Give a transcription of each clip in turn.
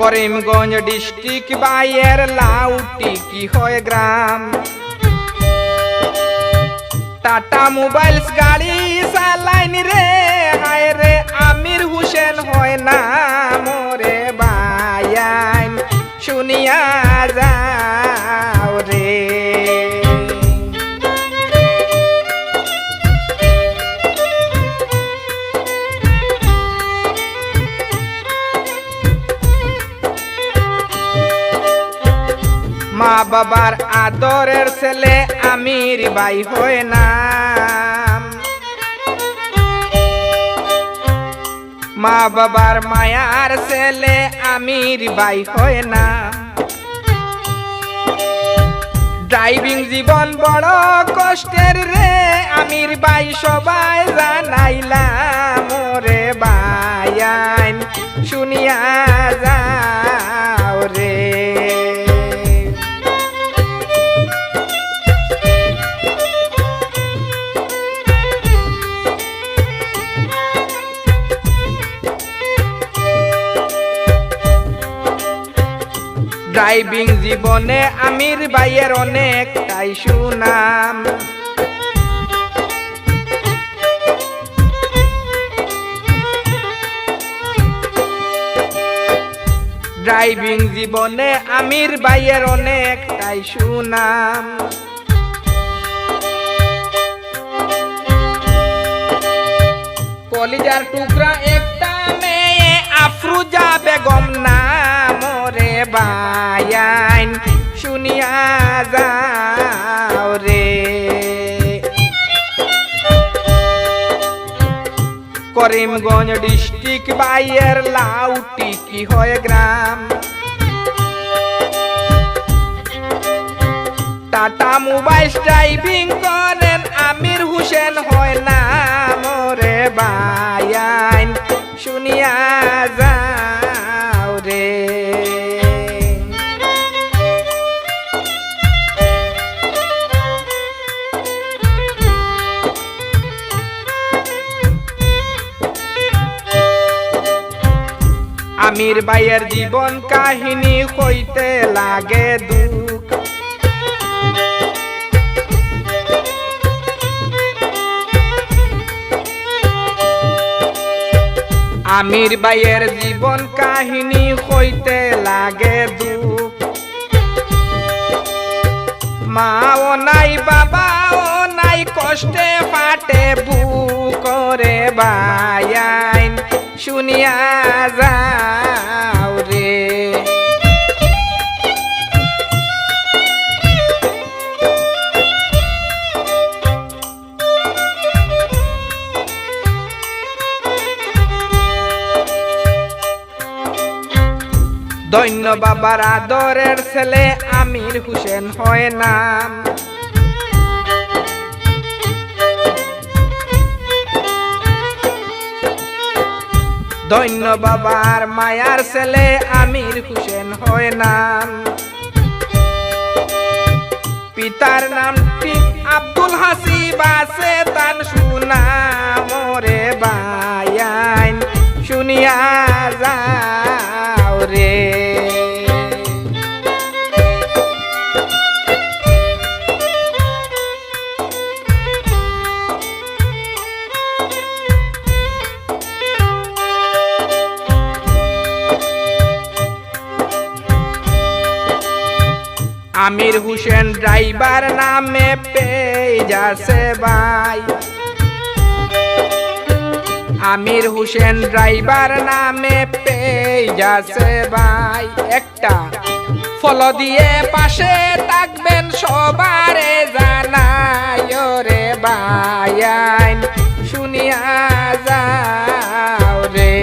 Karimganj district বাইয়ের লাউটি কি হয় গ্রাম। টাটা মোবাইলস গাড়ি চালাইন রে হায় রে আমির হুসেন হয় না মোরে বায়াইন শুনিয়া যাও রে। মা বাবার আদরের ছেলে আমির ভাই হয় না, মা বাবার মায়ার ছেলে আমির ভাই হয় না। ড্রাইভিং জীবন বড় কষ্টের রে আমির ভাই সবাই জানাইলাম রে বায়াইন শুনিয়া যাও রে। ড্রাইভিং জীবনে আমির ভাইয়ের অনেকটাই সুনাম। ড্রাইভিং জীবনে আমির ভাইয়ের অনেকটাই সুনাম। কলিজার টুকরা একটা মেয়ে আফরুজা বেগম নাম রে বায়াইন শুনিয়া যাও রে। করিমগঞ্জ ডিস্ট্রিক্ট বাইয়ের লাউটি কি হয় গ্রাম। টাটা মোবাইল ড্রাইভিং করেন আমির হুসেন হয় না মোরে বায়াইন শুনিয়া যাও রে। আমির ভাইয়ের জীবন কাহিনী হইতে লাগে দুঃখ। আমির ভাইয়ের জীবন কাহিনী হইতে লাগে দুঃখ। মাও নাই বাবাও নাই কষ্টে ফাটে বুক করে বায়াইন শুনিয়া যাও রে। দৈন্য বাবার আদরের ছেলে আমির হুসেন হয় নাম। দৈন্য বাবার মায়ার ছেলে আমির হুসেন হয় নাম। পিতার নামটি আব্দুল হাসিব আছে তান সুনাম রে বায়াইন শুনিয়া যাও রে। আমির হুসেন ড্রাইভার নামে পেয়ে যাচ্ছে ভাই। আমির হুসেন ড্রাইভার নামে পেয়ে যাচ্ছে ভাই। একটা ফলো দিয়ে পাশে থাকবেন সবারে জানাই রে বায়াইন শুনিয়া যাও রে।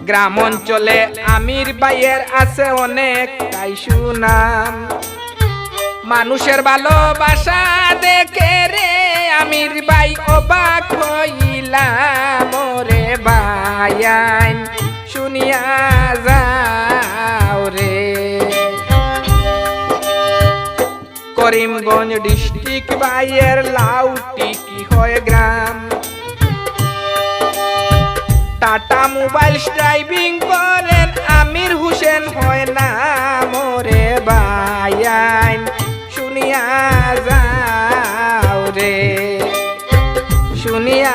গ্রাম অঞ্চলে আমির ভাইয়ের আছে অনেকটাই সুনাম। মানুষের ভালোবাসা দেখে রে আমির ভাই অবাক হইলাম রে বায়াইন শুনিয়া যাও রে। করিমগঞ্জ ডিস্ট্রিক্ট বাইয়ের লাউটি কি হয় গ্রাম টাটা মোবাইল ড্রাইভিং করেন আমির হোসেন হয় না মোরে বাইন শুনিয়া যাও রে শুনিয়া